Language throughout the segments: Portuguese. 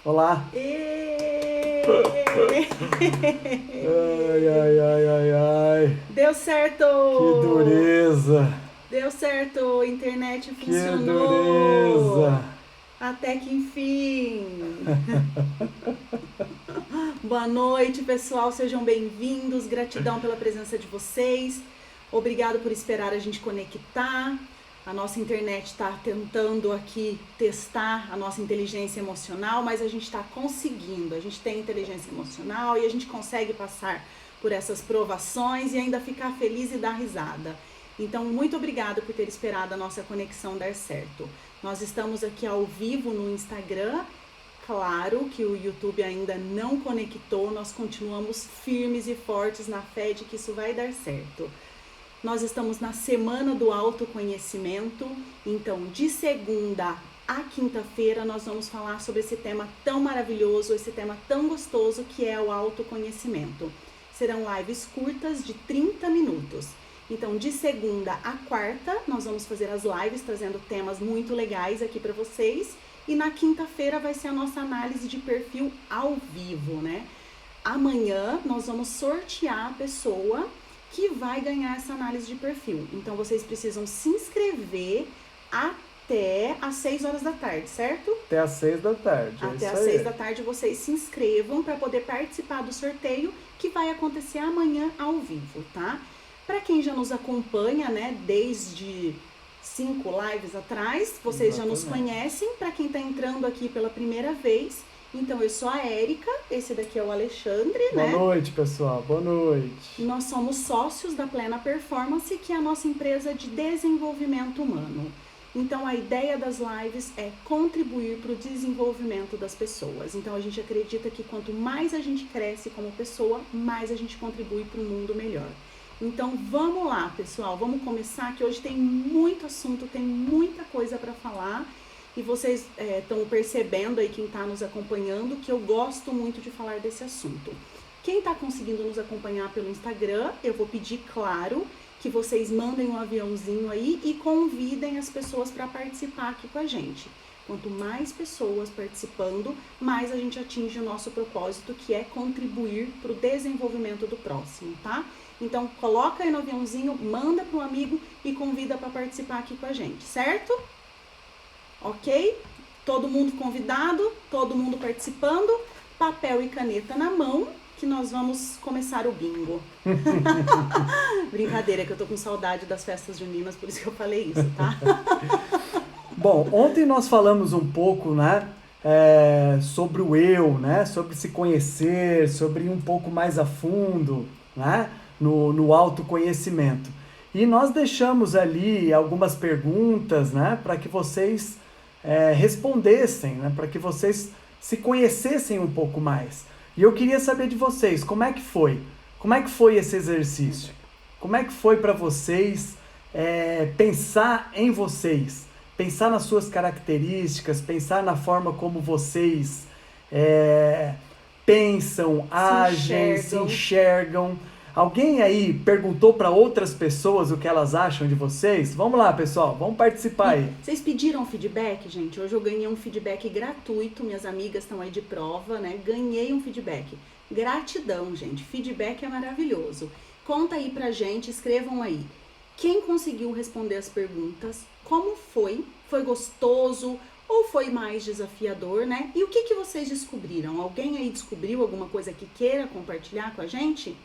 Olá! Ê! Ai, ai, ai, ai, ai! Deu certo! Que dureza! Deu certo! A internet Que dureza! funcionou! Até que enfim! Boa noite, pessoal! Sejam bem-vindos. Gratidão pela presença de vocês. Obrigado por esperar a gente conectar. A nossa internet está tentando aqui testar a nossa inteligência emocional, mas a gente está conseguindo. A gente tem inteligência emocional e a gente consegue passar por essas provações e ainda ficar feliz e dar risada. Então, muito obrigada por ter esperado a nossa conexão dar certo. Nós estamos aqui ao vivo no Instagram. Claro que o YouTube ainda não conectou, nós continuamos firmes e fortes na fé de que isso vai dar certo. Nós estamos na semana do autoconhecimento, então de segunda a quinta-feira nós vamos falar sobre esse tema tão maravilhoso, esse tema tão gostoso que é o autoconhecimento. Serão lives curtas de 30 minutos. Então, de segunda a quarta, nós vamos fazer as lives trazendo temas muito legais aqui para vocês. E na quinta-feira vai ser a nossa análise de perfil ao vivo, né? Amanhã nós vamos sortear a pessoa que vai ganhar essa análise de perfil. Então, vocês precisam se inscrever até às 6 horas da tarde, certo? Até às 6 da tarde. Até às 6 da tarde vocês se inscrevam para poder participar do sorteio que vai acontecer amanhã ao vivo, tá? Para quem já nos acompanha, né, desde 5 lives atrás, vocês já nos conhecem. Para quem está entrando aqui pela primeira vez, então eu sou a Érica, esse daqui é o Alexandre, né? Boa noite, pessoal, boa noite. Nós somos sócios da Plena Performance, que é a nossa empresa de desenvolvimento humano. Então a ideia das lives é contribuir para o desenvolvimento das pessoas. Então a gente acredita que quanto mais a gente cresce como pessoa, mais a gente contribui para um mundo melhor. Então vamos lá, pessoal, vamos começar, que hoje tem muito assunto, tem muita coisa para falar. E vocês estão percebendo aí, quem está nos acompanhando, que eu gosto muito de falar desse assunto. Quem está conseguindo nos acompanhar pelo Instagram, eu vou pedir, claro, que vocês mandem um aviãozinho aí e convidem as pessoas para participar aqui com a gente. Quanto mais pessoas participando, mais a gente atinge o nosso propósito, que é contribuir para o desenvolvimento do próximo, tá? Então, coloca aí no aviãozinho, manda para um amigo e convida para participar aqui com a gente, certo? Ok? Todo mundo convidado, todo mundo participando, papel e caneta na mão, que nós vamos começar o bingo. Brincadeira, que eu tô com saudade das festas juninas, por isso que eu falei isso, tá? Bom, ontem nós falamos um pouco, né, sobre o eu, né, sobre se conhecer, sobre ir um pouco mais a fundo, né, no autoconhecimento. E nós deixamos ali algumas perguntas, né, para que vocês respondessem, né, para que vocês se conhecessem um pouco mais. E eu queria saber de vocês, como é que foi? Como é que foi esse exercício? Como é que foi para vocês pensar em vocês? Pensar nas suas características, pensar na forma como vocês pensam, agem, se enxergam. Alguém aí perguntou para outras pessoas o que elas acham de vocês? Vamos lá, pessoal, vamos participar aí. Vocês pediram feedback, gente? Hoje eu ganhei um feedback gratuito, minhas amigas estão aí de prova, né? Ganhei um feedback. Gratidão, gente. Feedback é maravilhoso. Conta aí pra gente, escrevam aí. Quem conseguiu responder as perguntas? Como foi? Foi gostoso ou foi mais desafiador, né? E o que vocês descobriram? Alguém aí descobriu alguma coisa que queira compartilhar com a gente?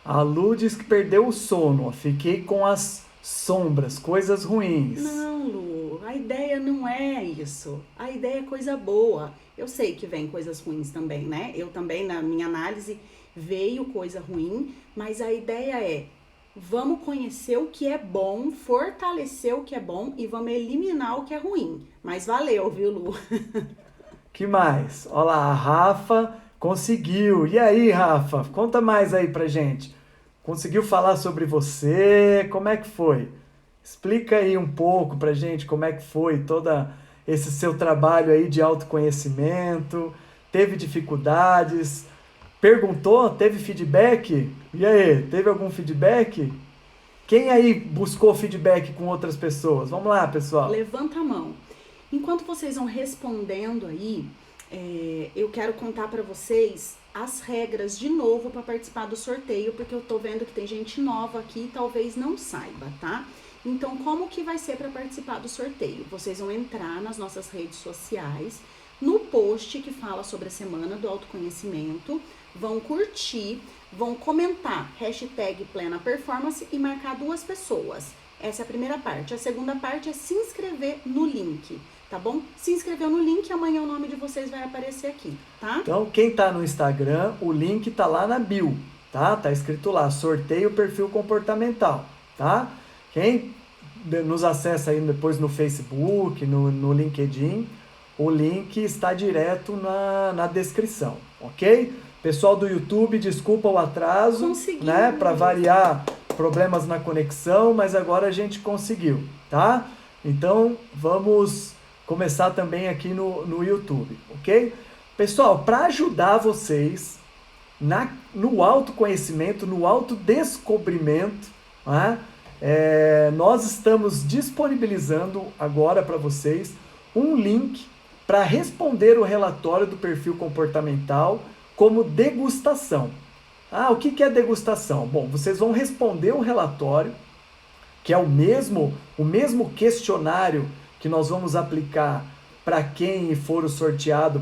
A Lu diz que perdeu o sono. Fiquei com as sombras, coisas ruins. Não, Lu, a ideia não é isso. A ideia é coisa boa. Eu sei que vem coisas ruins também, né? Eu também, na minha análise, veio coisa ruim, mas a ideia é: vamos conhecer o que é bom, fortalecer o que é bom e vamos eliminar o que é ruim. Mas valeu, viu, Lu? Que mais? Olha lá, a Rafa conseguiu. E aí, Rafa? Conta mais aí pra gente. Conseguiu falar sobre você? Como é que foi? Explica aí um pouco pra gente como é que foi todo esse seu trabalho aí de autoconhecimento. Teve dificuldades? Perguntou? Teve feedback? E aí, teve algum feedback? Quem aí buscou feedback com outras pessoas? Vamos lá, pessoal. Levanta a mão. Enquanto vocês vão respondendo aí, eu quero contar para vocês as regras de novo para participar do sorteio, porque eu tô vendo que tem gente nova aqui e talvez não saiba, tá? Então, como que vai ser para participar do sorteio? Vocês vão entrar nas nossas redes sociais, no post que fala sobre a Semana do Autoconhecimento, vão curtir, vão comentar hashtag Plena Performance e marcar 2 pessoas. Essa é a primeira parte. A segunda parte é se inscrever no link, tá bom? Se inscreveu no link, amanhã o nome de vocês vai aparecer aqui, tá? Então, quem tá no Instagram, o link tá lá na bio, tá? Tá escrito lá, sorteio perfil comportamental, tá? Quem nos acessa aí depois no Facebook, no LinkedIn, o link está direto na descrição, ok? Pessoal do YouTube, desculpa o atraso, né? Para variar problemas na conexão, mas agora a gente conseguiu, tá? Então, vamos começar também aqui no YouTube, ok? Pessoal, para ajudar vocês no autoconhecimento, no autodescobrimento, né? Nós estamos disponibilizando agora para vocês um link para responder o relatório do perfil comportamental como degustação. O que é degustação? Bom, vocês vão responder um relatório, que é o mesmo questionário que nós vamos aplicar para quem for o sorteado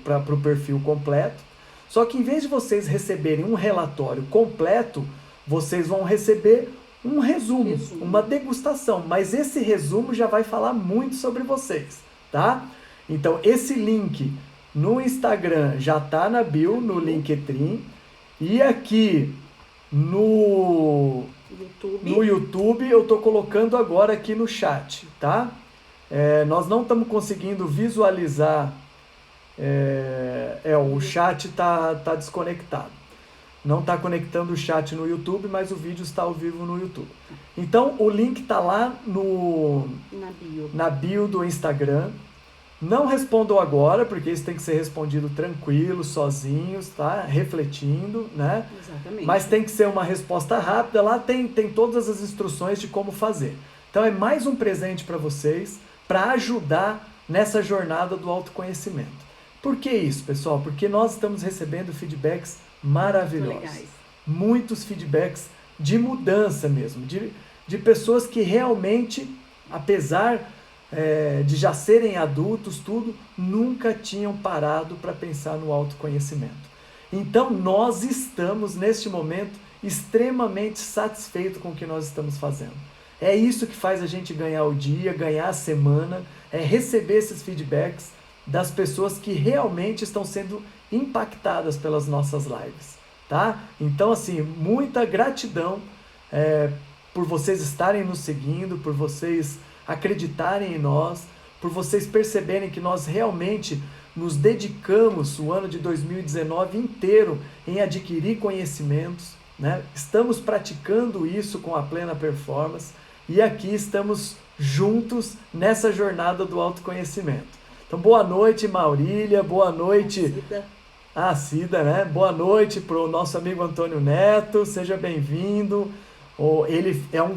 para o perfil completo. Só que em vez de vocês receberem um relatório completo, vocês vão receber um resumo, uma degustação. Mas esse resumo já vai falar muito sobre vocês, tá? Então, esse link no Instagram já está na bio, no Linktree. E aqui no YouTube eu estou colocando agora aqui no chat, tá? Nós não estamos conseguindo visualizar, o chat está desconectado. Não está conectando o chat no YouTube, mas o vídeo está ao vivo no YouTube. Então, o link está lá na bio do Instagram. Não respondam agora, porque isso tem que ser respondido tranquilo, sozinhos, tá? Refletindo, né? Exatamente. Mas tem que ser uma resposta rápida. Lá tem todas as instruções de como fazer. Então é mais um presente para vocês, para ajudar nessa jornada do autoconhecimento. Por que isso, pessoal? Porque nós estamos recebendo feedbacks maravilhosos. Muitos feedbacks de mudança mesmo, de pessoas que realmente, apesar de já serem adultos, tudo, nunca tinham parado para pensar no autoconhecimento. Então, nós estamos, neste momento, extremamente satisfeitos com o que nós estamos fazendo. É isso que faz a gente ganhar o dia, ganhar a semana, receber esses feedbacks das pessoas que realmente estão sendo impactadas pelas nossas lives, tá? Então, assim, muita gratidão por vocês estarem nos seguindo, por vocês acreditarem em nós, por vocês perceberem que nós realmente nos dedicamos o ano de 2019 inteiro em adquirir conhecimentos, né? Estamos praticando isso com a Plena Performance e aqui estamos juntos nessa jornada do autoconhecimento. Então, boa noite, Maurília, boa noite, Cida, né? Boa noite para o nosso amigo Antônio Neto, seja bem-vindo. Ele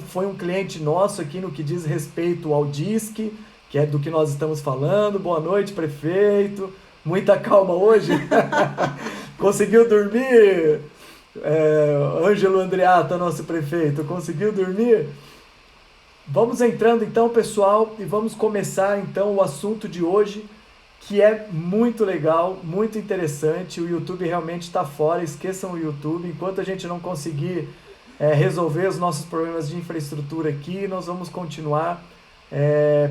foi um cliente nosso aqui no que diz respeito ao DISC, que é do que nós estamos falando. Boa noite, prefeito. Muita calma hoje. Conseguiu dormir? Ângelo Andreata, nosso prefeito, conseguiu dormir? Vamos entrando então, pessoal, e vamos começar então o assunto de hoje, que é muito legal, muito interessante. O YouTube realmente está fora, esqueçam o YouTube. Enquanto a gente não conseguir resolver os nossos problemas de infraestrutura aqui, nós vamos continuar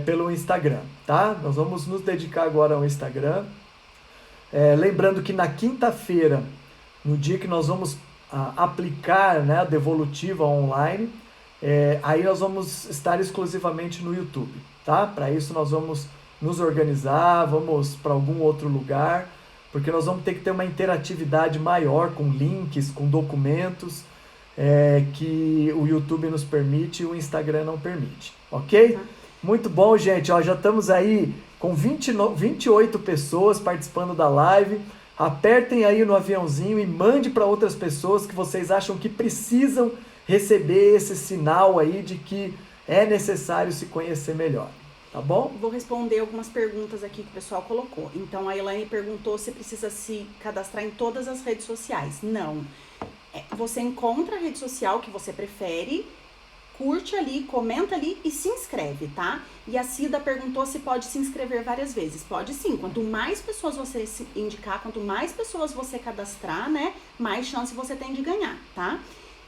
pelo Instagram, tá? Nós vamos nos dedicar agora ao Instagram. Lembrando que na quinta-feira, no dia que nós vamos aplicar, né, a devolutiva online, aí nós vamos estar exclusivamente no YouTube, tá? Para isso nós vamos nos organizar, vamos para algum outro lugar, porque nós vamos ter que ter uma interatividade maior com links, com documentos, que o YouTube nos permite e o Instagram não permite, ok? Muito bom, gente. Já estamos aí com 28 pessoas participando da live. Apertem aí no aviãozinho e mande para outras pessoas que vocês acham que precisam receber esse sinal aí de que é necessário se conhecer melhor. tá bom? Vou responder algumas perguntas aqui que o pessoal colocou. Então, a Elaine perguntou se precisa se cadastrar em todas as redes sociais. Não. Você encontra a rede social que você prefere, curte ali, comenta ali e se inscreve, tá? E a Cida perguntou se pode se inscrever várias vezes. Pode sim. Quanto mais pessoas você se indicar, quanto mais pessoas você cadastrar, né, mais chance você tem de ganhar, tá?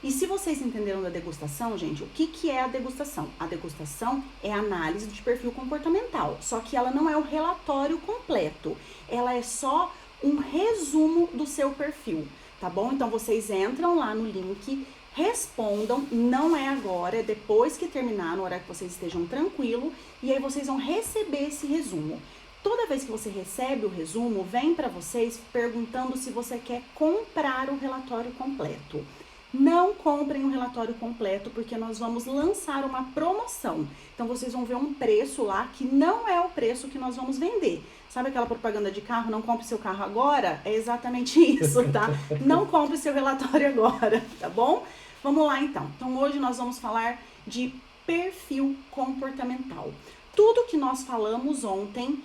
E se vocês entenderam da degustação, gente, o que é a degustação? A degustação é a análise de perfil comportamental, só que ela não é o relatório completo, ela é só um resumo do seu perfil, tá bom? Então, vocês entram lá no link, respondam, não é agora, é depois que terminar, no horário que vocês estejam tranquilo, e aí vocês vão receber esse resumo. Toda vez que você recebe o resumo, vem para vocês perguntando se você quer comprar o relatório completo. Não comprem um relatório completo, porque nós vamos lançar uma promoção. Então, vocês vão ver um preço lá que não é o preço que nós vamos vender. Sabe aquela propaganda de carro? Não compre seu carro agora? É exatamente isso, tá? Não compre seu relatório agora, tá bom? Vamos lá, então. Então, hoje nós vamos falar de perfil comportamental. Tudo que nós falamos ontem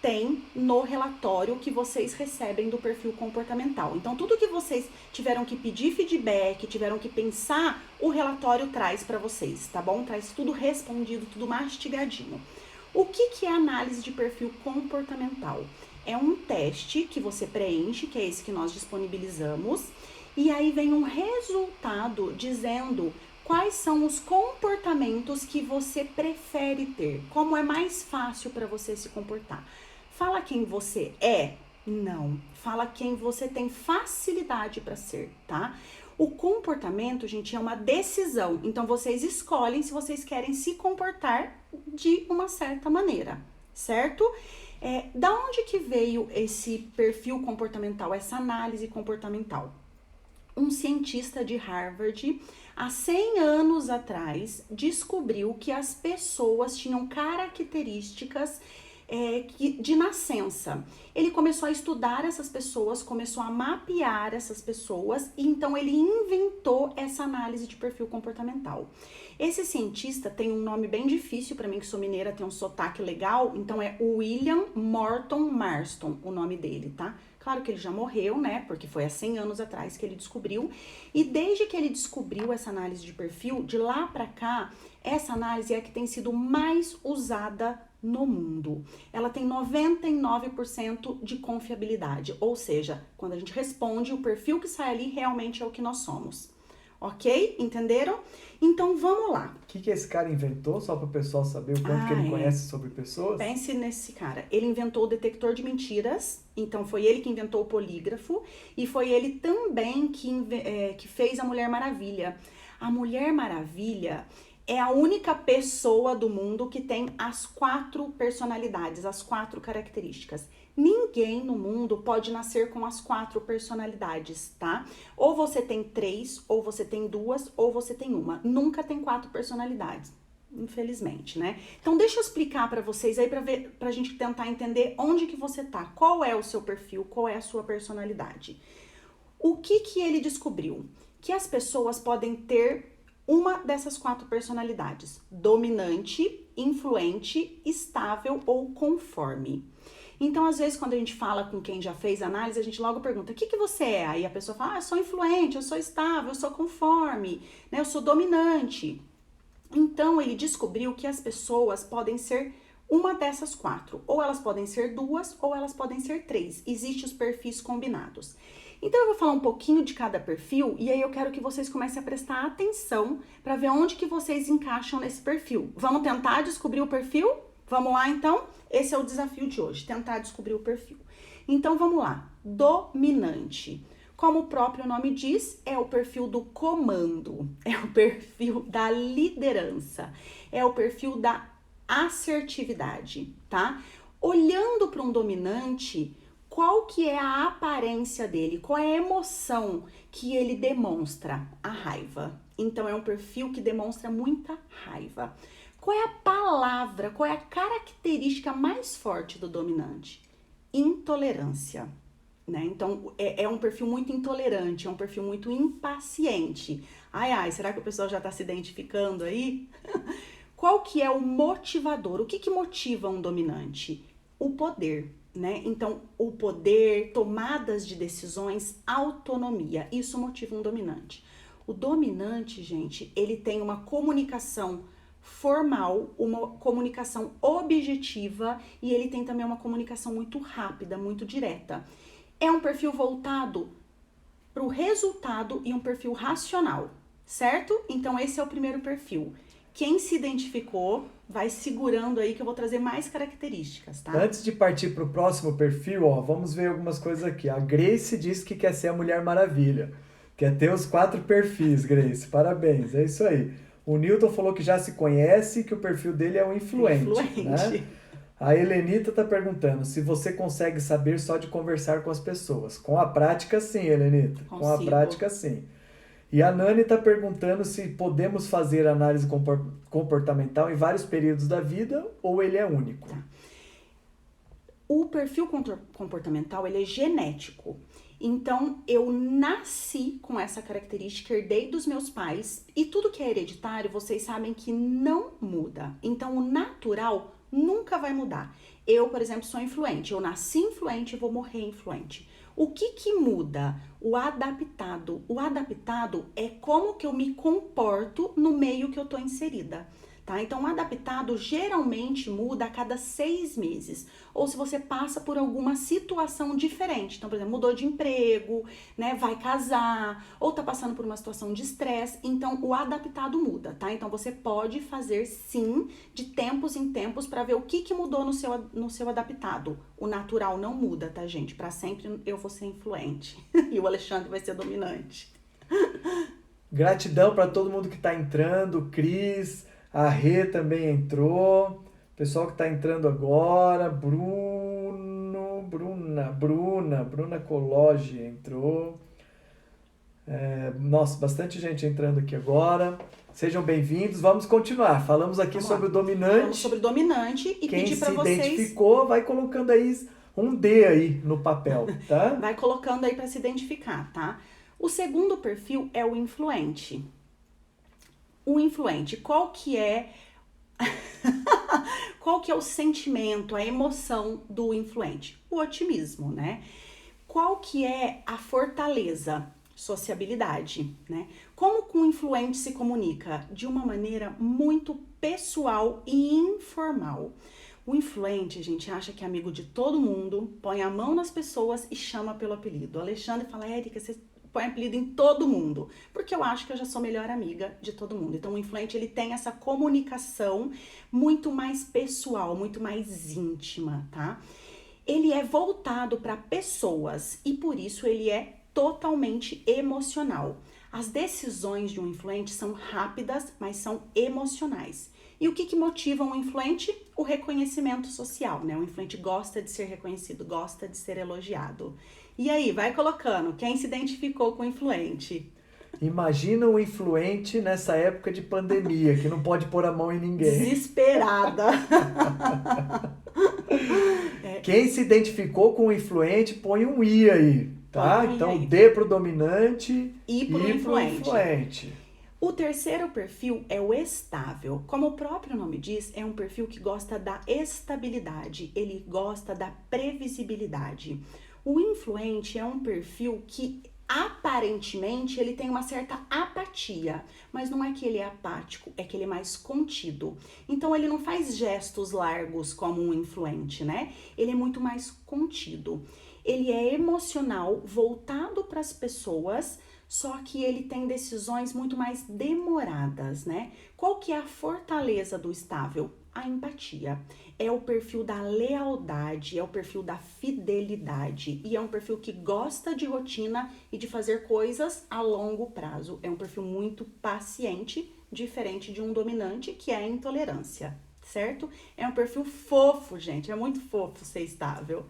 tem no relatório que vocês recebem do perfil comportamental. Então, tudo que vocês tiveram que pedir feedback, tiveram que pensar, o relatório traz para vocês, tá bom? Traz tudo respondido, tudo mastigadinho. O que é análise de perfil comportamental? É um teste que você preenche, que é esse que nós disponibilizamos, e aí vem um resultado dizendo quais são os comportamentos que você prefere ter, como é mais fácil para você se comportar. Fala quem você é? Não. Fala quem você tem facilidade para ser, tá? O comportamento, gente, é uma decisão. Então, vocês escolhem se vocês querem se comportar de uma certa maneira, certo? Da onde que veio esse perfil comportamental, essa análise comportamental? Um cientista de Harvard, há 100 anos atrás, descobriu que as pessoas tinham características de nascença. Ele começou a estudar essas pessoas, começou a mapear essas pessoas e então ele inventou essa análise de perfil comportamental. Esse cientista tem um nome bem difícil, para mim que sou mineira, tem um sotaque legal, então é William Morton Marston, o nome dele, tá? Claro que ele já morreu, né? Porque foi há 100 anos atrás que ele descobriu. E desde que ele descobriu essa análise de perfil, de lá para cá, essa análise é a que tem sido mais usada no mundo. Ela tem 99% de confiabilidade. Ou seja, quando a gente responde, o perfil que sai ali realmente é o que nós somos. Ok? Entenderam? Então, vamos lá. O que esse cara inventou, só para o pessoal saber o quanto que ele conhece sobre pessoas? Pense nesse cara. Ele inventou o detector de mentiras, então foi ele que inventou o polígrafo, e foi ele também que fez a Mulher Maravilha. A Mulher Maravilha é a única pessoa do mundo que tem as 4 personalidades, as 4 características. Ninguém no mundo pode nascer com as 4 personalidades, tá? Ou você tem 3, ou você tem 2, ou você tem 1. Nunca tem 4 personalidades, infelizmente, né? Então, deixa eu explicar pra vocês aí pra gente tentar entender onde que você tá, qual é o seu perfil, qual é a sua personalidade. O que ele descobriu? Que as pessoas podem ter uma dessas 4 personalidades: dominante, influente, estável ou conforme. Então, às vezes, quando a gente fala com quem já fez análise, a gente logo pergunta: o que você é? Aí a pessoa fala: eu sou influente, eu sou estável, eu sou conforme, né? Eu sou dominante. Então, ele descobriu que as pessoas podem ser uma dessas 4. Ou elas podem ser 2, ou elas podem ser 3. Existem os perfis combinados. Então, eu vou falar um pouquinho de cada perfil e aí eu quero que vocês comecem a prestar atenção para ver onde que vocês encaixam nesse perfil. Vamos tentar descobrir o perfil? Vamos lá, então? Esse é o desafio de hoje, tentar descobrir o perfil. Então, vamos lá. Dominante. Como o próprio nome diz, é o perfil do comando, é o perfil da liderança, é o perfil da assertividade, tá? Olhando para um dominante, qual que é a aparência dele? Qual é a emoção que ele demonstra? A raiva. Então, é um perfil que demonstra muita raiva. Qual é a palavra, qual é a característica mais forte do dominante? Intolerância, né? Então, é um perfil muito intolerante, é um perfil muito impaciente. Ai, será que o pessoal já está se identificando aí? Qual que é o motivador? O que motiva um dominante? O poder, né? Então, o poder, tomadas de decisões, autonomia. Isso motiva um dominante. O dominante, gente, ele tem uma comunicação formal, uma comunicação objetiva e ele tem também uma comunicação muito rápida, muito direta. É um perfil voltado para o resultado e um perfil racional, certo? Então, esse é o primeiro perfil. Quem se identificou, vai segurando aí que eu vou trazer mais características, tá? Antes de partir para o próximo perfil, ó, vamos ver algumas coisas aqui. A Grace disse que quer ser a Mulher Maravilha. Quer ter os 4 perfis, Grace. Parabéns, é isso aí. O Newton falou que já se conhece, que o perfil dele é o influente. Né? A Helenita está perguntando se você consegue saber só de conversar com as pessoas. Com a prática, sim, Helenita. Consigo. Com a prática, sim. E a Nani está perguntando se podemos fazer análise comportamental em vários períodos da vida ou ele é único. Tá. O perfil comportamental, ele é genético. Então, eu nasci com essa característica, herdei dos meus pais, e tudo que é hereditário, vocês sabem que não muda. Então, o natural nunca vai mudar. Eu, por exemplo, sou influente. Eu nasci influente e vou morrer influente. O que muda? O adaptado. O adaptado é como que eu me comporto no meio que eu tô inserida. Tá? Então, o adaptado geralmente muda a cada 6 meses. Ou se você passa por alguma situação diferente. Então, por exemplo, mudou de emprego, né? Vai casar, ou tá passando por uma situação de estresse. Então, o adaptado muda, tá? Então, você pode fazer, sim, de tempos em tempos para ver o que mudou no seu adaptado. O natural não muda, tá, gente? Para sempre eu vou ser influente. E o Alexandre vai ser dominante. Gratidão para todo mundo que tá entrando. Cris... A Rê também entrou. Pessoal que está entrando agora. Bruna Cologe entrou. Nossa, bastante gente entrando aqui agora. Sejam bem-vindos. Vamos continuar. Falamos aqui sobre o dominante. Falamos sobre o dominante e pedir para vocês... Quem se identificou, vai colocando aí um D aí no papel, tá? Vai colocando aí para se identificar, tá? O segundo perfil é o influente. O influente, qual que é o sentimento, a emoção do influente? O otimismo, né? Qual que é a fortaleza? Sociabilidade, né? Como que o influente se comunica? De uma maneira muito pessoal e informal. O influente, a gente acha que é amigo de todo mundo, põe a mão nas pessoas e chama pelo apelido. O Alexandre fala, Érica, você põe apelido em todo mundo, porque eu acho que eu já sou melhor amiga de todo mundo. Então, o influente, ele tem essa comunicação muito mais pessoal, muito mais íntima, tá? Ele é voltado para pessoas e, por isso, ele é totalmente emocional. As decisões de um influente são rápidas, mas são emocionais. E o que motiva um influente? O reconhecimento social, né? O influente gosta de ser reconhecido, gosta de ser elogiado. E aí, vai colocando, quem se identificou com o influente? Imagina o influente nessa época de pandemia, que não pode pôr a mão em ninguém. Desesperada. Quem se identificou com o influente, põe um I aí, tá? Então, D pro dominante e pro influente. O terceiro perfil é o estável. Como o próprio nome diz, é um perfil que gosta da estabilidade, ele gosta da previsibilidade. O influente é um perfil que aparentemente ele tem uma certa apatia, mas não é que ele é apático, é que ele é mais contido. Então ele não faz gestos largos como um influente, né? Ele é muito mais contido. Ele é emocional, voltado para as pessoas, só que ele tem decisões muito mais demoradas, né? Qual que é a fortaleza do estável? A empatia. É o perfil da lealdade, é o perfil da fidelidade e é um perfil que gosta de rotina e de fazer coisas a longo prazo. É um perfil muito paciente, diferente de um dominante que é a intolerância, certo? É um perfil fofo, gente, é muito fofo ser estável.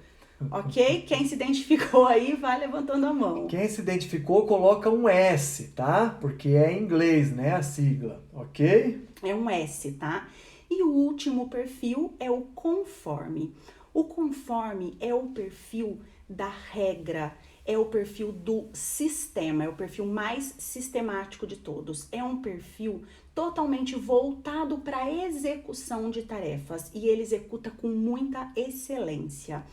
Ok? Quem se identificou aí, vai levantando a mão. Quem se identificou, coloca um S, tá? Porque é em inglês, né? A sigla, ok? É um S, tá? E o último perfil é o conforme. O conforme é o perfil da regra, é o perfil do sistema, é o perfil mais sistemático de todos. É um perfil totalmente voltado para a execução de tarefas e ele executa com muita excelência.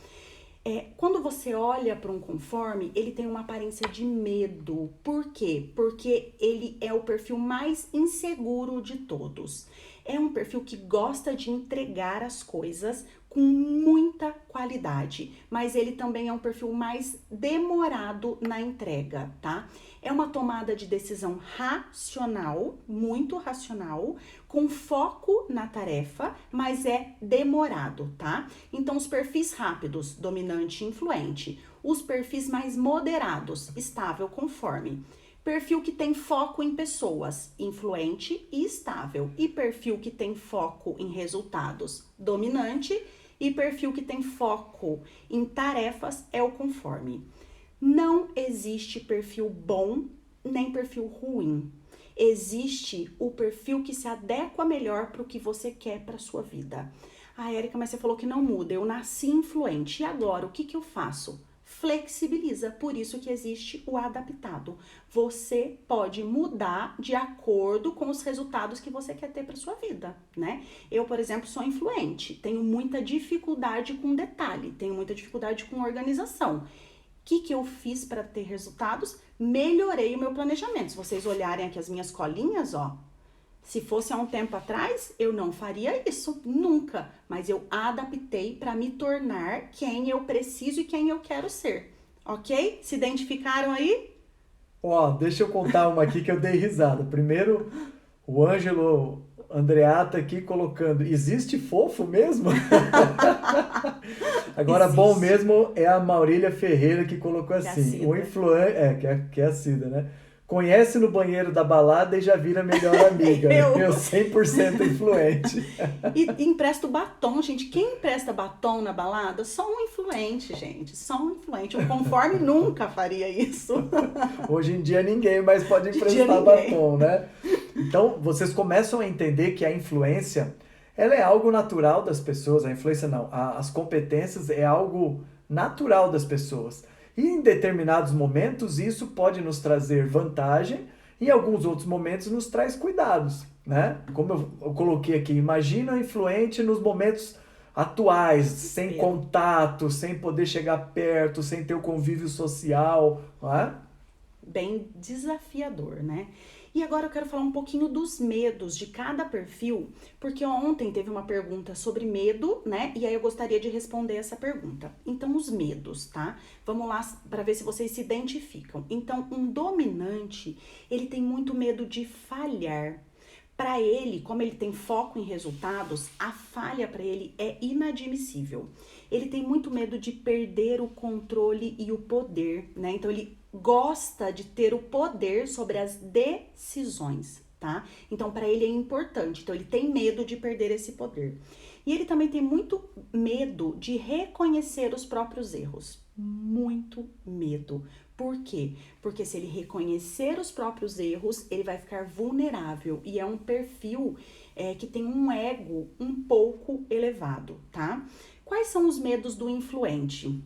Quando você olha para um conforme, ele tem uma aparência de medo. Por quê? Porque ele é o perfil mais inseguro de todos. É um perfil que gosta de entregar as coisas com muita qualidade, mas ele também é um perfil mais demorado na entrega, tá? É uma tomada de decisão racional, muito racional, com foco na tarefa, mas é demorado, tá? Então, os perfis rápidos, dominante e influente. Os perfis mais moderados, estável, conforme. Perfil que tem foco em pessoas, influente e estável. E perfil que tem foco em resultados, dominante. E perfil que tem foco em tarefas é o conforme. Não existe perfil bom nem perfil ruim. Existe o perfil que se adequa melhor para o que você quer para sua vida. Érica, mas você falou que não muda. Eu nasci influente. E agora, o que eu faço? Flexibiliza, por isso que existe o adaptado. Você pode mudar de acordo com os resultados que você quer ter para sua vida, né? Eu, por exemplo, sou influente, tenho muita dificuldade com detalhe, tenho muita dificuldade com organização. O que eu fiz para ter resultados? Melhorei o meu planejamento. Se vocês olharem aqui as minhas colinhas, ó, se fosse há um tempo atrás, eu não faria isso, nunca. Mas eu adaptei para me tornar quem eu preciso e quem eu quero ser. Ok? Se identificaram aí? Deixa eu contar uma aqui que eu dei risada. Primeiro, o Ângelo Andreata aqui colocando, existe fofo mesmo? Agora, existe. Bom mesmo é a Maurília Ferreira que colocou assim, o influencer, que é a Cida, né? Conhece no banheiro da balada e já vira melhor amiga. Eu 100% influente. E empresta o batom, gente. Quem empresta batom na balada? Só um influente, gente. Só um influente. O conforme nunca faria isso. Hoje em dia ninguém mais pode emprestar batom, né? Então, vocês começam a entender que a influência, ela é algo natural das pessoas. A influência não. As competências é algo natural das pessoas. E em determinados momentos isso pode nos trazer vantagem, e em alguns outros momentos nos traz cuidados, né? Como eu coloquei aqui, imagina o influente nos momentos atuais, sem contato, sem poder chegar perto, sem ter o convívio social, não é? Bem desafiador, né? E agora eu quero falar um pouquinho dos medos de cada perfil, porque ontem teve uma pergunta sobre medo, né? E aí eu gostaria de responder essa pergunta. Então, os medos, tá? Vamos lá para ver se vocês se identificam. Então, um dominante, ele tem muito medo de falhar. Para ele, como ele tem foco em resultados, a falha para ele é inadmissível. Ele tem muito medo de perder o controle e o poder, né? Então, ele gosta de ter o poder sobre as decisões, tá? Então, para ele é importante. Então, ele tem medo de perder esse poder. E ele também tem muito medo de reconhecer os próprios erros. Muito medo. Por quê? Porque se ele reconhecer os próprios erros, ele vai ficar vulnerável. E é um perfil que tem um ego um pouco elevado, tá? Quais são os medos do influente?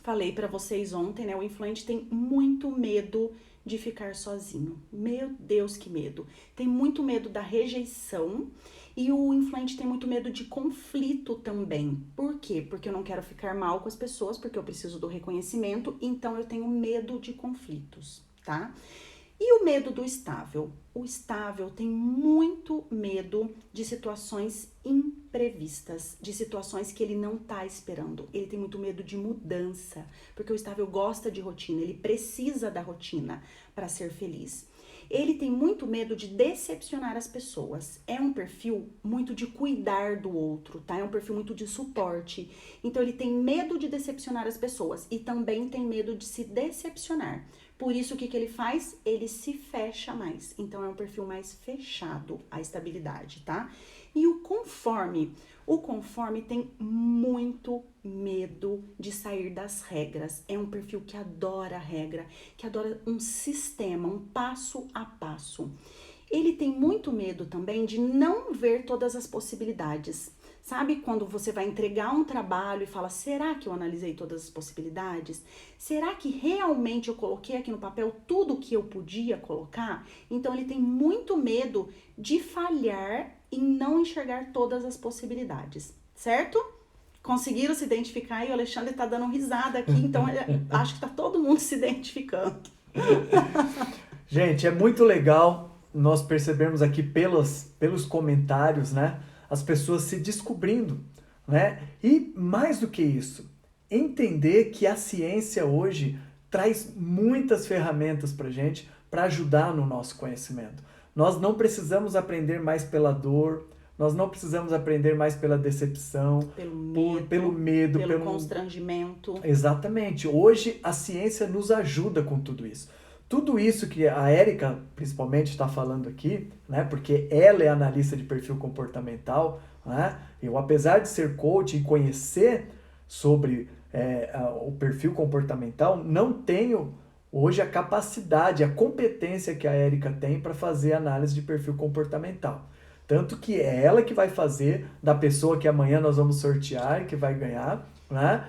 Falei para vocês ontem, né? O influente tem muito medo de ficar sozinho. Meu Deus, que medo. Tem muito medo da rejeição e o influente tem muito medo de conflito também. Por quê? Porque eu não quero ficar mal com as pessoas, porque eu preciso do reconhecimento, então eu tenho medo de conflitos, tá? E o medo do estável? O estável tem muito medo de situações imprevistas, de situações que ele não tá esperando. Ele tem muito medo de mudança, porque o estável gosta de rotina, ele precisa da rotina para ser feliz. Ele tem muito medo de decepcionar as pessoas. É um perfil muito de cuidar do outro, tá? É um perfil muito de suporte. Então, ele tem medo de decepcionar as pessoas e também tem medo de se decepcionar. Por isso, o que ele faz? Ele se fecha mais. Então, é um perfil mais fechado, a estabilidade, tá? E o conforme? O conforme tem muito medo de sair das regras. É um perfil que adora regra, que adora um sistema, um passo a passo. Ele tem muito medo também de não ver todas as possibilidades. Sabe quando você vai entregar um trabalho e fala, será que eu analisei todas as possibilidades? Será que realmente eu coloquei aqui no papel tudo que eu podia colocar? Então ele tem muito medo de falhar e não enxergar todas as possibilidades, certo? Conseguiram se identificar e o Alexandre tá dando risada aqui, então acho que tá todo mundo se identificando. Gente, é muito legal nós percebermos aqui pelos comentários, né? As pessoas se descobrindo, né? E mais do que isso, entender que a ciência hoje traz muitas ferramentas para gente para ajudar no nosso conhecimento. Nós não precisamos aprender mais pela dor, nós não precisamos aprender mais pela decepção, pelo medo, pelo constrangimento. Exatamente. Hoje a ciência nos ajuda com tudo isso. Tudo isso que a Érica, principalmente, está falando aqui, né? Porque ela é analista de perfil comportamental, né? Eu, apesar de ser coach e conhecer sobre o perfil comportamental, não tenho hoje a capacidade, a competência que a Érica tem para fazer análise de perfil comportamental. Tanto que é ela que vai fazer da pessoa que amanhã nós vamos sortear e que vai ganhar, né?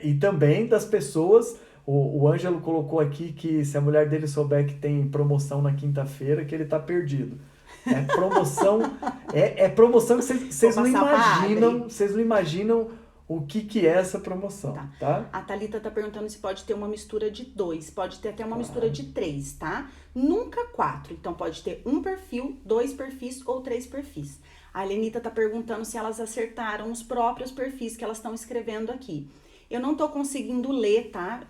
E também das pessoas. O Ângelo colocou aqui que se a mulher dele souber que tem promoção na quinta-feira, que ele tá perdido. Promoção que vocês não imaginam, vocês não imaginam o que é essa promoção, tá? A Thalita tá perguntando se pode ter uma mistura de 2, pode ter até uma mistura de 3, tá? Nunca 4, então pode ter um perfil, 2 perfis ou 3 perfis. A Helenita tá perguntando se elas acertaram os próprios perfis que elas estão escrevendo aqui. Eu não tô conseguindo ler, tá?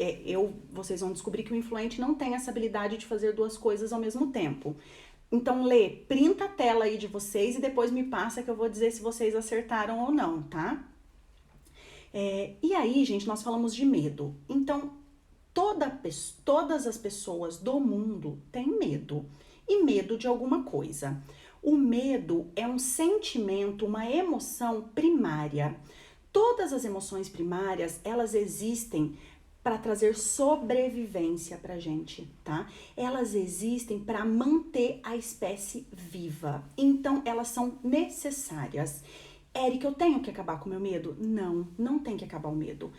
Vocês vão descobrir que o influente não tem essa habilidade de fazer 2 coisas ao mesmo tempo. Então, printa a tela aí de vocês e depois me passa que eu vou dizer se vocês acertaram ou não, tá? E aí, gente, nós falamos de medo. Então, todas as pessoas do mundo têm medo. E medo de alguma coisa. O medo é um sentimento, uma emoção primária. Todas as emoções primárias, elas existem para trazer sobrevivência pra gente, tá? Elas existem para manter a espécie viva. Então, elas são necessárias. Érica, eu tenho que acabar com o meu medo? Não, não tem que acabar o medo.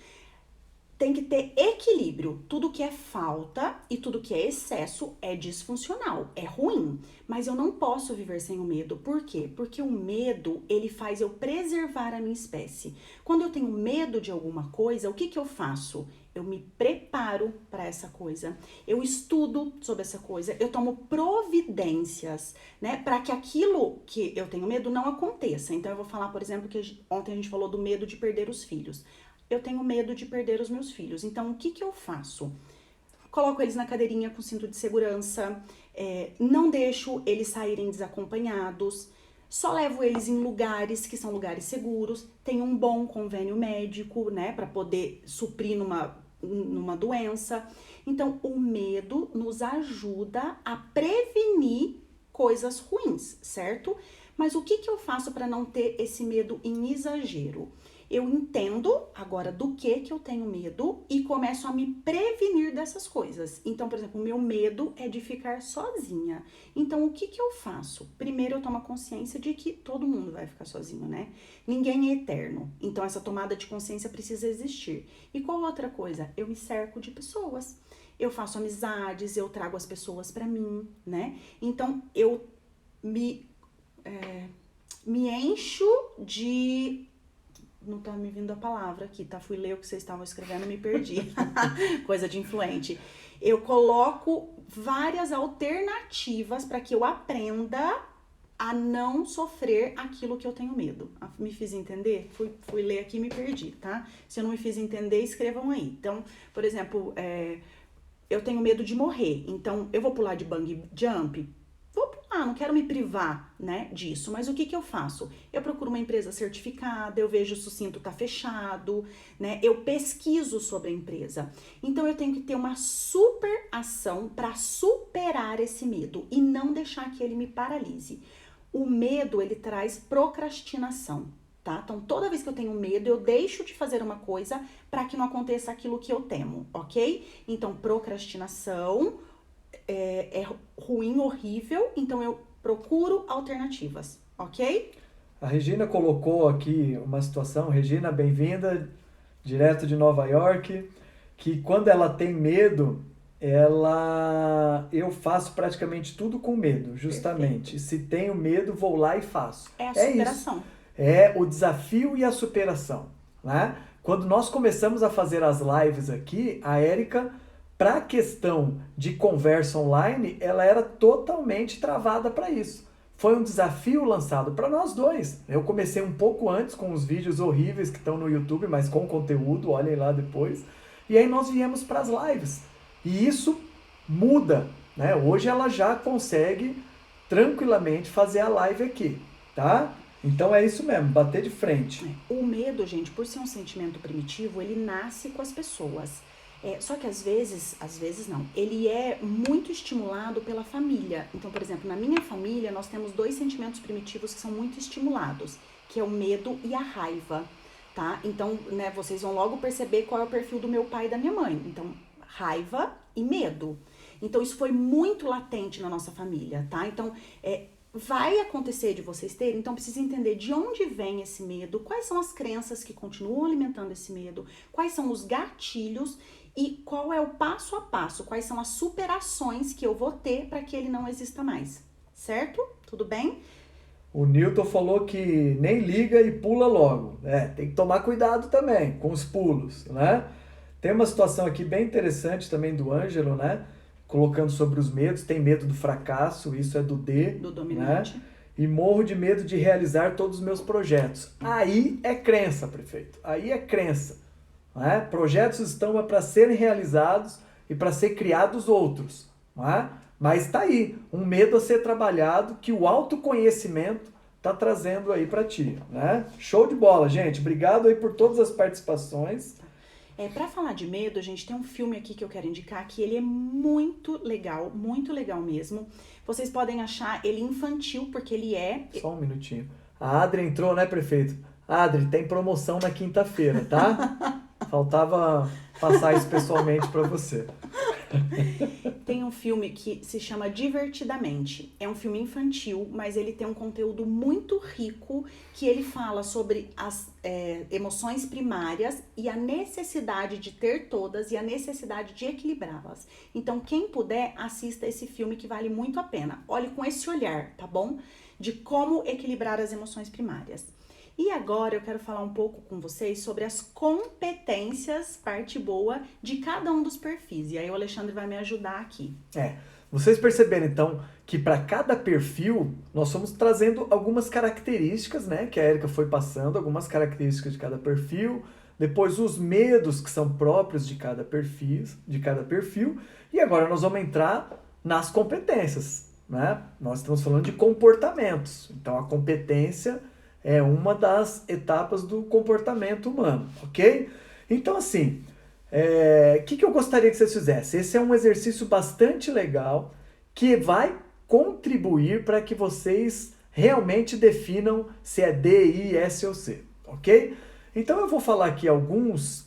Tem que ter equilíbrio. Tudo que é falta e tudo que é excesso é disfuncional, é ruim. Mas eu não posso viver sem o medo. Por quê? Porque o medo, ele faz eu preservar a minha espécie. Quando eu tenho medo de alguma coisa, o que eu faço? Eu me preparo para essa coisa. Eu estudo sobre essa coisa. Eu tomo providências, né? Para que aquilo que eu tenho medo não aconteça. Então, eu vou falar, por exemplo, que ontem a gente falou do medo de perder os filhos. Eu tenho medo de perder os meus filhos. Então, o que eu faço? Coloco eles na cadeirinha com cinto de segurança, não deixo eles saírem desacompanhados, só levo eles em lugares que são lugares seguros, tenho um bom convênio médico, né, para poder suprir numa doença. Então, o medo nos ajuda a prevenir coisas ruins, certo? Mas o que eu faço para não ter esse medo em exagero? Eu entendo agora do que eu tenho medo e começo a me prevenir dessas coisas. Então, por exemplo, o meu medo é de ficar sozinha. Então, o que eu faço? Primeiro, eu tomo a consciência de que todo mundo vai ficar sozinho, né? Ninguém é eterno. Então, essa tomada de consciência precisa existir. E qual outra coisa? Eu me cerco de pessoas. Eu faço amizades, eu trago as pessoas pra mim, né? Então, eu me encho de... Não tá me vindo a palavra aqui, tá? Fui ler o que vocês estavam escrevendo e me perdi. Coisa de influente. Eu coloco várias alternativas para que eu aprenda a não sofrer aquilo que eu tenho medo. Me fiz entender? Fui ler aqui e me perdi, tá? Se eu não me fiz entender, escrevam aí. Então, por exemplo, eu tenho medo de morrer. Então, eu vou pular de bungee jump? Não quero me privar, né, disso, mas o que eu faço? Eu procuro uma empresa certificada, eu vejo se o cinto tá fechado, né, eu pesquiso sobre a empresa. Então, eu tenho que ter uma super ação para superar esse medo e não deixar que ele me paralise. O medo, ele traz procrastinação, tá? Então, toda vez que eu tenho medo, eu deixo de fazer uma coisa para que não aconteça aquilo que eu temo, ok? Então, procrastinação... é ruim, horrível, então eu procuro alternativas, ok? A Regina colocou aqui uma situação, Regina, bem-vinda, direto de Nova York, que quando ela tem medo, eu faço praticamente tudo com medo, justamente. Perfeito. Se tenho medo, vou lá e faço. É a É isso. superação. É o desafio e a superação, né? Quando nós começamos a fazer as lives aqui, a Érica, para a questão de conversa online, ela era totalmente travada para isso. Foi um desafio lançado para nós dois. Eu comecei um pouco antes com os vídeos horríveis que estão no YouTube, mas com conteúdo, olhem lá depois. E aí nós viemos para as lives. E isso muda, né? Hoje ela já consegue tranquilamente fazer a live aqui, tá? Então é isso mesmo, bater de frente. O medo, gente, por ser um sentimento primitivo, ele nasce com as pessoas. Só que às vezes não, ele é muito estimulado pela família. Então, por exemplo, na minha família, nós temos dois sentimentos primitivos que são muito estimulados, que é o medo e a raiva, tá? Então, né, vocês vão logo perceber qual é o perfil do meu pai e da minha mãe. Então, raiva e medo. Então, isso foi muito latente na nossa família, tá? Então, vai acontecer de vocês terem, então precisa entender de onde vem esse medo, quais são as crenças que continuam alimentando esse medo, quais são os gatilhos e qual é o passo a passo, quais são as superações que eu vou ter para que ele não exista mais, certo? Tudo bem? O Newton falou que nem liga e pula logo. Tem que tomar cuidado também com os pulos, né? Tem uma situação aqui bem interessante também do Ângelo, né? Colocando sobre os medos, tem medo do fracasso, isso é do D, Do dominante. né? E morro de medo de realizar todos os meus projetos. Aí é crença, prefeito. Aí é crença. Né? Projetos estão para serem realizados e para ser criados outros. Né? Mas está aí, um medo a ser trabalhado que o autoconhecimento está trazendo aí para ti. Né? Show de bola, gente. Obrigado aí por todas as participações. Para falar de medo, a gente tem um filme aqui que eu quero indicar que ele é muito legal mesmo. Vocês podem achar ele infantil, porque ele é... Só um minutinho. A Adri entrou, né, prefeito? Adri, tem promoção na quinta-feira, tá? Faltava passar isso pessoalmente para você. Tem um filme que se chama Divertidamente. É um filme infantil, mas ele tem um conteúdo muito rico que ele fala sobre as emoções primárias e a necessidade de ter todas e a necessidade de equilibrá-las. Então, quem puder, assista esse filme que vale muito a pena. Olhe com esse olhar, tá bom? De como equilibrar as emoções primárias. E agora eu quero falar um pouco com vocês sobre as competências, parte boa, de cada um dos perfis. E aí o Alexandre vai me ajudar aqui. Vocês perceberam então que para cada perfil nós fomos trazendo algumas características, né? Que a Érica foi passando, algumas características de cada perfil, depois os medos que são próprios de cada perfil, e agora nós vamos entrar nas competências, né? Nós estamos falando de comportamentos. Então a competência é uma das etapas do comportamento humano, ok? Então, assim, o que eu gostaria que vocês fizessem? Esse é um exercício bastante legal que vai contribuir para que vocês realmente definam se é D, I, S ou C, ok? Então, eu vou falar aqui algumas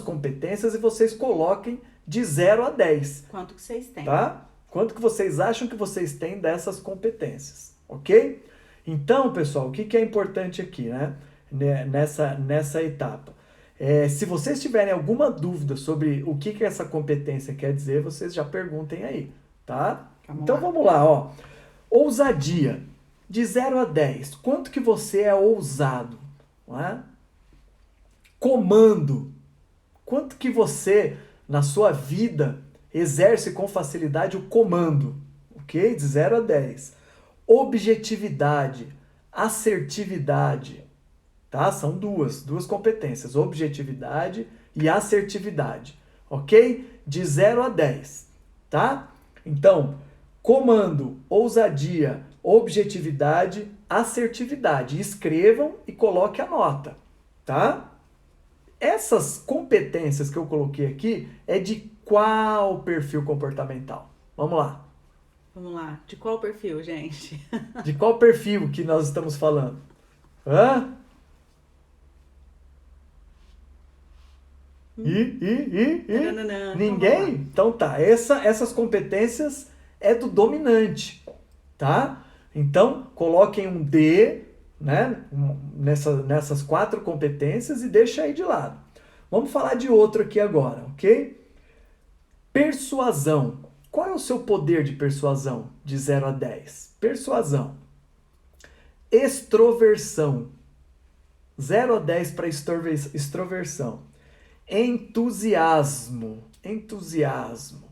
competências e vocês coloquem de 0 a 10. Quanto que vocês têm? Tá? Quanto que vocês acham que vocês têm dessas competências, ok? Então, pessoal, o que é importante aqui, né? Nessa etapa? Se vocês tiverem alguma dúvida sobre o que essa competência quer dizer, vocês já perguntem aí, tá? Então vamos lá, ó. Ousadia. De 0 a 10, quanto que você é ousado? Não é? Comando. Quanto que você, na sua vida, exerce com facilidade o comando? Ok? De 0 a 10. Objetividade, assertividade, tá? São duas competências, objetividade e assertividade, ok? De 0 a 10, tá? Então, comando, ousadia, objetividade, assertividade. Escrevam e coloquem a nota, tá? Essas competências que eu coloquei aqui é de qual perfil comportamental? Vamos lá. Vamos lá. De qual perfil, gente? De qual perfil que nós estamos falando? Hã? Ninguém? Então tá. Essas competências é do dominante, tá? Então, coloquem um D, né, nessas 4 competências e deixa aí de lado. Vamos falar de outro aqui agora, ok? Persuasão. Qual é o seu poder de persuasão de 0 a 10? Persuasão. Extroversão. 0 a 10 para extroversão. Entusiasmo. Entusiasmo.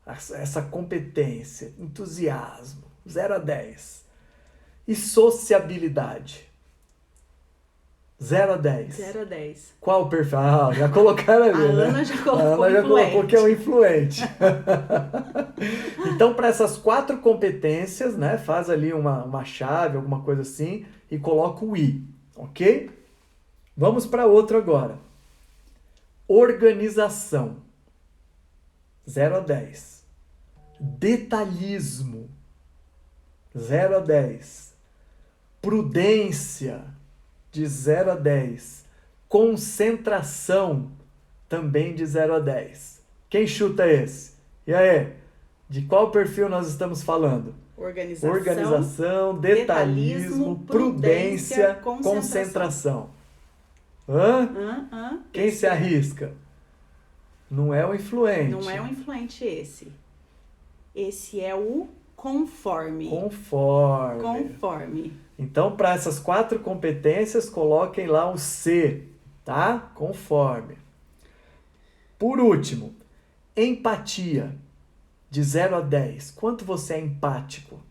Essa competência. Entusiasmo. 0 a 10. E sociabilidade. 0 a 10. 0 a 10. Qual o perfil? Ah, já colocaram ali, A né? Ana já colocou A Ana já influente. colocou que é o influente. Então, para essas 4 competências, né, faz ali uma chave, alguma coisa assim, e coloca o I, ok? Vamos para outro agora. Organização. 0 a 10. Detalhismo. 0 a 10. Prudência. De 0 a 10. Concentração. Também de 0 a 10. Quem chuta esse? E aí? De qual perfil nós estamos falando? Organização, detalhismo, prudência, concentração. Hã? Quem se arrisca? Não é o influente. Não é o influente esse. Esse é o conforme. Conforme. Então, para essas 4 competências, coloquem lá o C, tá? Conforme. Por último, empatia. De 0 a 10. Quanto você é empático?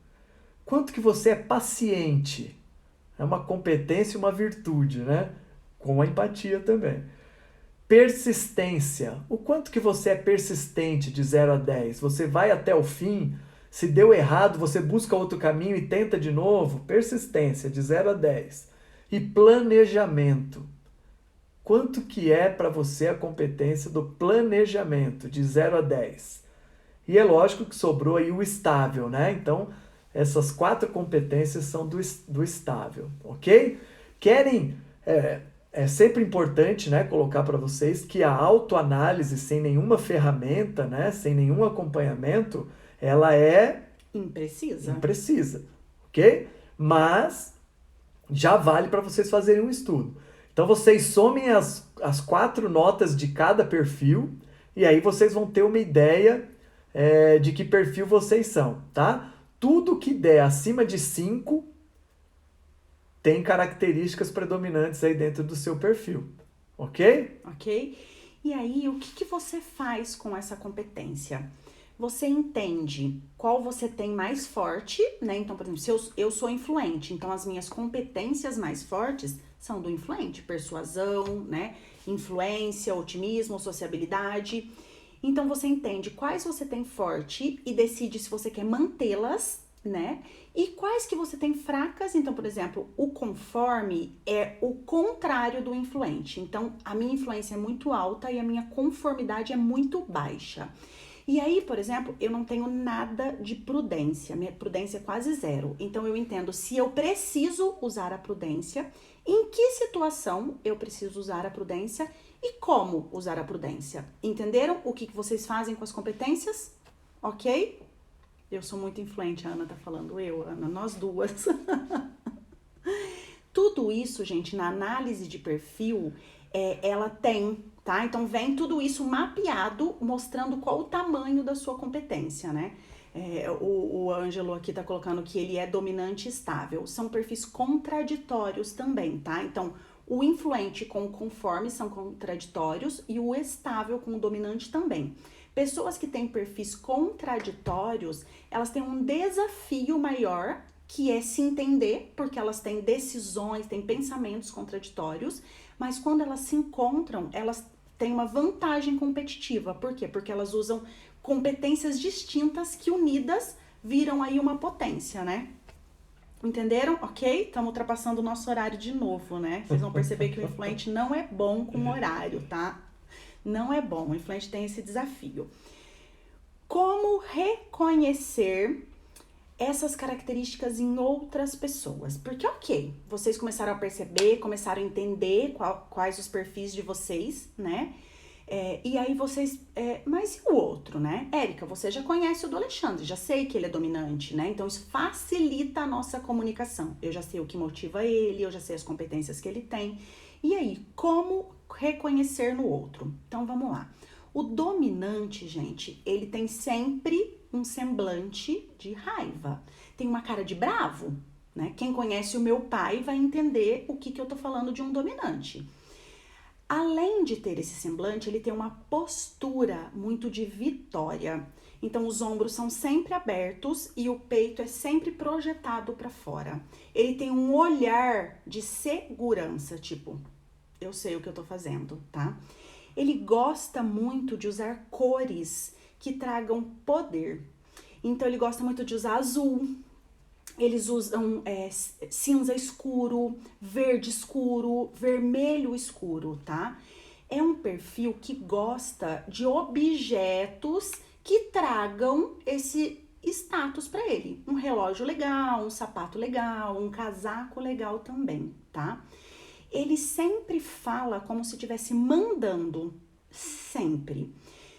Quanto que você é paciente? É uma competência e uma virtude, né? Com a empatia também. Persistência. O quanto que você é persistente de 0 a 10? Você vai até o fim? Se deu errado, você busca outro caminho e tenta de novo? Persistência, de 0 a 10. E planejamento. Quanto que é para você a competência do planejamento, de 0 a 10? E é lógico que sobrou aí o estável, né? Então, essas 4 competências são do estável, ok? É sempre importante, né, colocar para vocês que a autoanálise sem nenhuma ferramenta, né, sem nenhum acompanhamento, ela é imprecisa, ok? Mas já vale para vocês fazerem um estudo. Então, vocês somem as 4 notas de cada perfil e aí vocês vão ter uma ideia de que perfil vocês são, tá? Tudo que der acima de 5 tem características predominantes aí dentro do seu perfil, ok? Ok. E aí, o que você faz com essa competência? Você entende qual você tem mais forte, né? Então, por exemplo, se eu sou influente, então as minhas competências mais fortes são do influente, persuasão, né? Influência, otimismo, sociabilidade. Então, você entende quais você tem forte e decide se você quer mantê-las, né? E quais que você tem fracas. Então, por exemplo, o conforme é o contrário do influente. Então, a minha influência é muito alta e a minha conformidade é muito baixa. E aí, por exemplo, eu não tenho nada de prudência. Minha prudência é quase 0. Então, eu entendo se eu preciso usar a prudência, em que situação eu preciso usar a prudência e como usar a prudência. Entenderam o que vocês fazem com as competências? Ok? Eu sou muito influente, a Ana tá falando. Ana, nós duas. Tudo isso, gente, na análise de perfil, ela tem, tá? Então, vem tudo isso mapeado, mostrando qual o tamanho da sua competência, né? O Ângelo aqui tá colocando que ele é dominante e estável. São perfis contraditórios também, tá? Então, o influente com o conforme são contraditórios e o estável com o dominante também. Pessoas que têm perfis contraditórios, elas têm um desafio maior, que é se entender, porque elas têm decisões, têm pensamentos contraditórios, mas quando elas se encontram, elas têm uma vantagem competitiva. Por quê? Porque elas usam competências distintas que unidas viram aí uma potência, né? Entenderam? Ok? Estamos ultrapassando o nosso horário de novo, né? Vocês vão perceber que o influente não é bom com horário, tá? Não é bom. O influente tem esse desafio. Como reconhecer essas características em outras pessoas? Porque, ok, vocês começaram a perceber, começaram a entender quais os perfis de vocês, né? E aí vocês... mas e o outro, né? Érica, você já conhece o do Alexandre, já sei que ele é dominante, né? Então isso facilita a nossa comunicação. Eu já sei o que motiva ele, eu já sei as competências que ele tem. E aí, como reconhecer no outro? Então vamos lá. O dominante, gente, ele tem sempre um semblante de raiva. Tem uma cara de bravo, né? Quem conhece o meu pai vai entender o que eu tô falando de um dominante. Além de ter esse semblante, ele tem uma postura muito de vitória. Então, os ombros são sempre abertos e o peito é sempre projetado para fora. Ele tem um olhar de segurança, tipo, eu sei o que eu tô fazendo, tá? Ele gosta muito de usar cores que tragam poder. Então, ele gosta muito de usar azul. Eles usam cinza escuro, verde escuro, vermelho escuro, tá? É um perfil que gosta de objetos que tragam esse status para ele. Um relógio legal, um sapato legal, um casaco legal também, tá? Ele sempre fala como se estivesse mandando, sempre.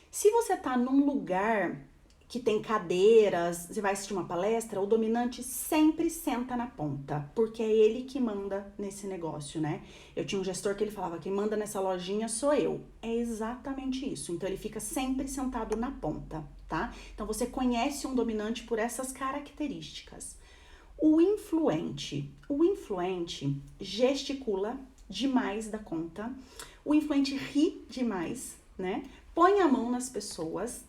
Se você tá num lugar que tem cadeiras, você vai assistir uma palestra, o dominante sempre senta na ponta, porque é ele que manda nesse negócio, né? Eu tinha um gestor que ele falava, quem manda nessa lojinha sou eu. É exatamente isso. Então ele fica sempre sentado na ponta, tá? Então você conhece um dominante por essas características. O influente gesticula demais da conta. O influente ri demais, né? Põe a mão nas pessoas.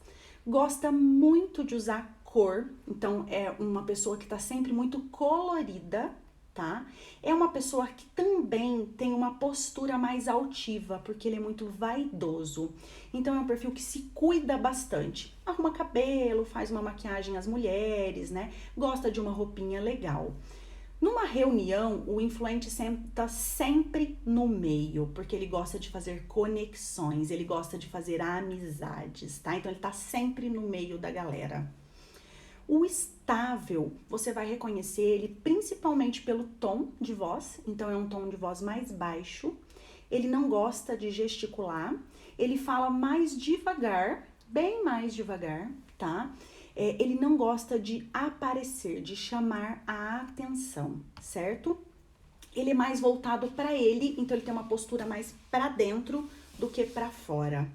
Gosta muito de usar cor, então é uma pessoa que tá sempre muito colorida, tá? É uma pessoa que também tem uma postura mais altiva, porque ele é muito vaidoso. Então é um perfil que se cuida bastante. Arruma cabelo, faz uma maquiagem às mulheres, né? Gosta de uma roupinha legal. Numa reunião, o influente senta sempre no meio, porque ele gosta de fazer conexões, ele gosta de fazer amizades, tá? Então ele tá sempre no meio da galera. O estável, você vai reconhecer ele principalmente pelo tom de voz, então é um tom de voz mais baixo. Ele não gosta de gesticular, ele fala mais devagar, bem mais devagar, tá? Ele não gosta de aparecer, de chamar a atenção, certo? Ele é mais voltado para ele, então ele tem uma postura mais para dentro do que para fora.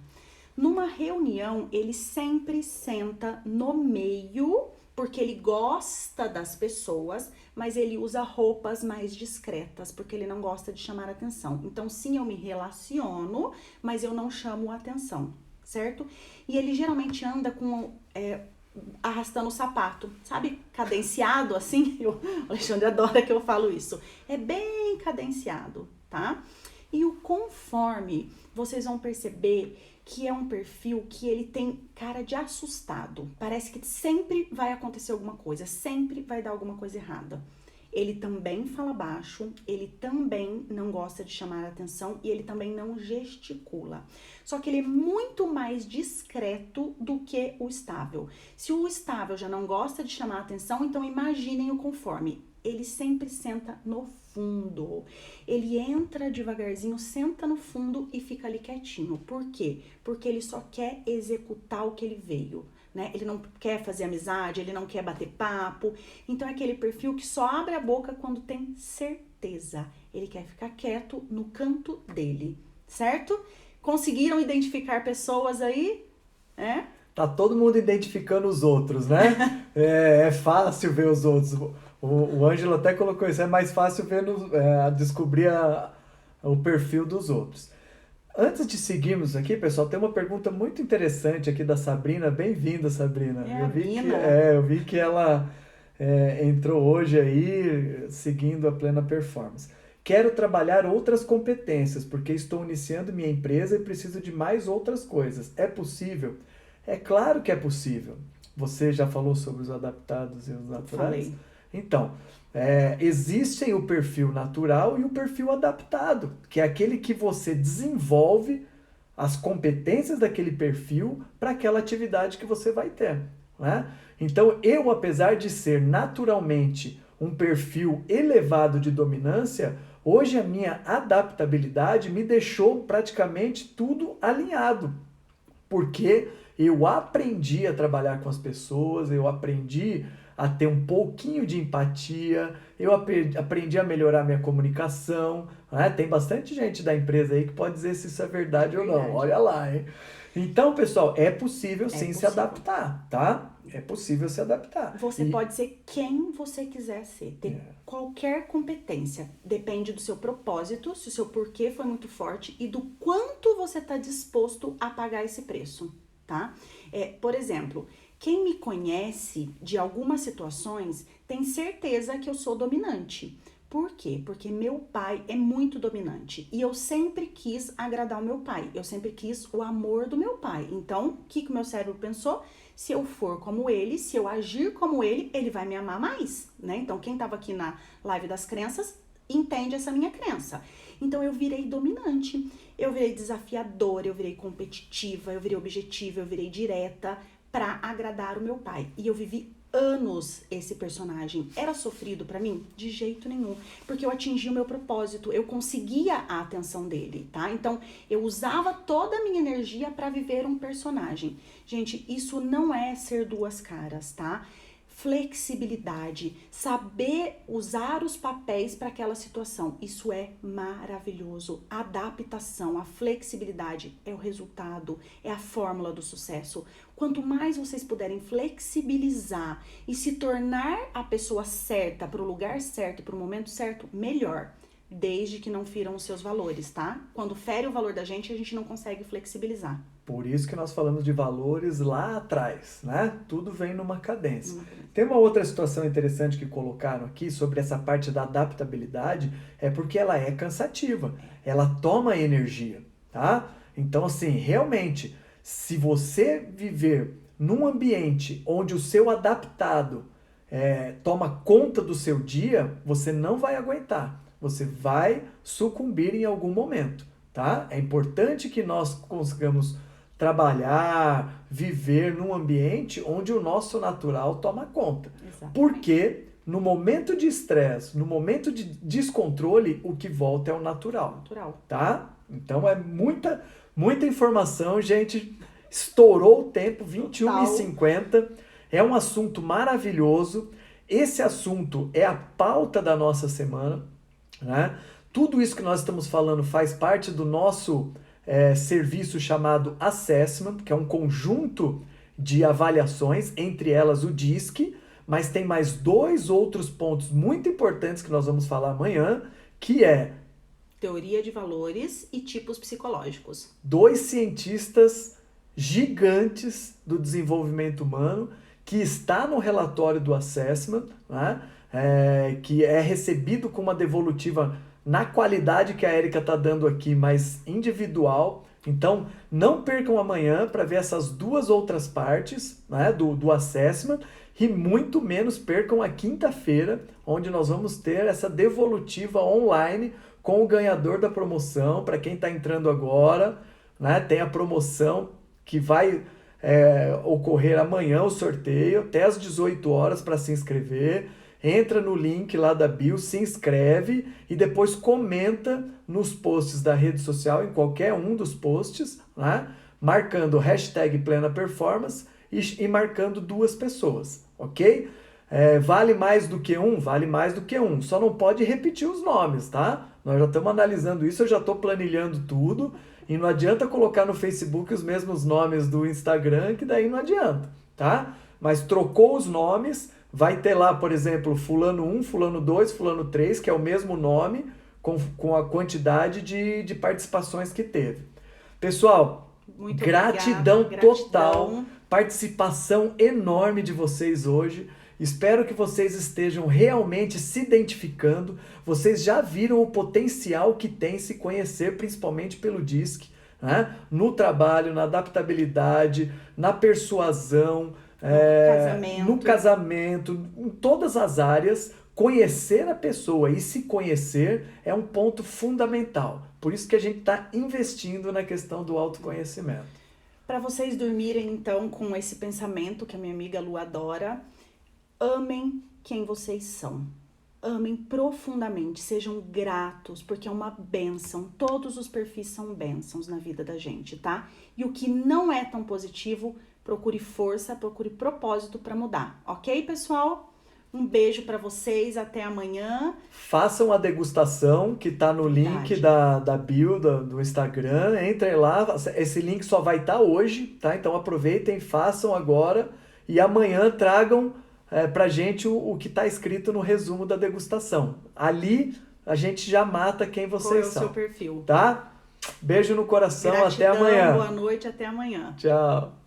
Numa reunião, ele sempre senta no meio, porque ele gosta das pessoas, mas ele usa roupas mais discretas, porque ele não gosta de chamar atenção. Então, sim, eu me relaciono, mas eu não chamo atenção, certo? E ele geralmente anda com... arrastando o sapato, sabe? Cadenciado assim. O Alexandre adora que eu falo isso. É bem cadenciado, tá? E o conforme, vocês vão perceber que é um perfil que ele tem cara de assustado. Parece que sempre vai acontecer alguma coisa, sempre vai dar alguma coisa errada. Ele também fala baixo, ele também não gosta de chamar a atenção e ele também não gesticula. Só que ele é muito mais discreto do que o estável. Se o estável já não gosta de chamar a atenção, então imaginem o conforme. Ele sempre senta no fundo. Ele entra devagarzinho, senta no fundo e fica ali quietinho. Por quê? Porque ele só quer executar o que ele veio. Né? Ele não quer fazer amizade, ele não quer bater papo. Então é aquele perfil que só abre a boca quando tem certeza. Ele quer ficar quieto no canto dele, certo? Conseguiram identificar pessoas aí? Tá todo mundo identificando os outros, né? É fácil ver os outros. O Ângelo até colocou isso, é mais fácil ver descobrir o perfil dos outros. Antes de seguirmos aqui, pessoal, tem uma pergunta muito interessante aqui da Sabrina. Bem-vinda, Sabrina. Eu vi que ela entrou hoje aí seguindo a Plena Performance. Quero trabalhar outras competências, porque estou iniciando minha empresa e preciso de mais outras coisas. É possível? É claro que é possível. Você já falou sobre os adaptados e os naturais? Falei. Então, existe o perfil natural e o perfil adaptado, que é aquele que você desenvolve as competências daquele perfil para aquela atividade que você vai ter, né? Então, apesar de ser naturalmente um perfil elevado de dominância, Hoje a minha adaptabilidade me deixou praticamente tudo alinhado, porque eu aprendi a trabalhar com as pessoas, eu aprendi a ter um pouquinho de empatia, eu aprendi a melhorar minha comunicação, né? Tem bastante gente da empresa aí que pode dizer se isso é verdade ou não, olha lá, hein? Então, pessoal, é possível sim se adaptar, tá? É possível se adaptar. Você pode ser quem você quiser ser, ter qualquer competência. Depende do seu propósito, se o seu porquê foi muito forte e do quanto você está disposto a pagar esse preço, tá? Por exemplo, quem me conhece de algumas situações tem certeza que eu sou dominante. Por quê? Porque meu pai é muito dominante e eu sempre quis agradar o meu pai, eu sempre quis o amor do meu pai. Então, o que o meu cérebro pensou? Se eu for como ele, se eu agir como ele vai me amar mais, né? Então, quem estava aqui na live das crenças entende essa minha crença. Então, eu virei dominante, eu virei desafiadora, eu virei competitiva, eu virei objetiva, eu virei direta para agradar o meu pai. E eu vivi anos esse personagem. Era sofrido pra mim? De jeito nenhum. Porque eu atingi o meu propósito, eu conseguia a atenção dele, tá? Então, eu usava toda a minha energia pra viver um personagem. Gente, isso não é ser duas caras, tá? Flexibilidade, saber usar os papéis para aquela situação, isso é maravilhoso. Adaptação, a flexibilidade é o resultado, é a fórmula do sucesso. Quanto mais vocês puderem flexibilizar e se tornar a pessoa certa para o lugar certo e para o momento certo, melhor. Desde que não firam os seus valores, tá? Quando fere o valor da gente, a gente não consegue flexibilizar. Por isso que nós falamos de valores lá atrás, né? Tudo vem numa cadência. Tem uma outra situação interessante que colocaram aqui sobre essa parte da adaptabilidade, é porque ela é cansativa, ela toma energia, tá? Então, assim, realmente, se você viver num ambiente onde o seu adaptado toma conta do seu dia, você não vai aguentar. Você vai sucumbir em algum momento, tá? É importante que nós consigamos trabalhar, viver num ambiente onde o nosso natural toma conta. Exatamente. Porque no momento de estresse, no momento de descontrole, o que volta é o natural. Tá? Então é muita informação, gente. Estourou o tempo, 21h50. É um assunto maravilhoso. Esse assunto é a pauta da nossa semana, né? Tudo isso que nós estamos falando faz parte do nosso serviço chamado Assessment, que é um conjunto de avaliações, entre elas o DISC, mas tem mais 2 outros pontos muito importantes que nós vamos falar amanhã, que é teoria de valores e tipos psicológicos. 2 cientistas gigantes do desenvolvimento humano que está no relatório do Assessment, né? Que é recebido com uma devolutiva na qualidade que a Érica está dando aqui, mas individual. Então, não percam amanhã para ver essas 2 outras partes, né, do Assessment, e muito menos percam a quinta-feira, onde nós vamos ter essa devolutiva online com o ganhador da promoção. Para quem está entrando agora, né, tem a promoção que vai ocorrer amanhã, o sorteio, até às 18 horas para se inscrever. Entra no link lá da bio, se inscreve e depois comenta nos posts da rede social, em qualquer um dos posts, né? Marcando o hashtag Plena Performance e marcando 2 pessoas, ok? Vale mais do que um? Vale mais do que um. Só não pode repetir os nomes, tá? Nós já estamos analisando isso, eu já estou planilhando tudo. E não adianta colocar no Facebook os mesmos nomes do Instagram, que daí não adianta, tá? Mas trocou os nomes, vai ter lá, por exemplo, fulano 1, fulano 2, fulano 3, que é o mesmo nome, com a quantidade de participações que teve. Pessoal, muito gratidão obrigada, total, participação enorme de vocês hoje. Espero que vocês estejam realmente se identificando. Vocês já viram o potencial que tem se conhecer, principalmente pelo DISC, né? No trabalho, na adaptabilidade, na persuasão, no casamento, em todas as áreas. Conhecer a pessoa e se conhecer é um ponto fundamental. Por isso que a gente está investindo na questão do autoconhecimento. Para vocês dormirem, então, com esse pensamento que a minha amiga Lu adora, amem quem vocês são. amem profundamente, sejam gratos, porque é uma bênção. Todos os perfis são bênçãos na vida da gente, tá? E o que não é tão positivo, procure força, procure propósito para mudar, ok, pessoal? Um beijo para vocês, até amanhã. Façam a degustação que tá no link da bio do Instagram. Entrem lá, esse link só vai estar hoje, tá? Então aproveitem, façam agora e amanhã tragam pra gente o que tá escrito no resumo da degustação. Ali a gente já mata quem vocês são. Qual é o seu perfil? Tá? Beijo no coração, Gratidão, até amanhã. Boa noite, até amanhã. Tchau.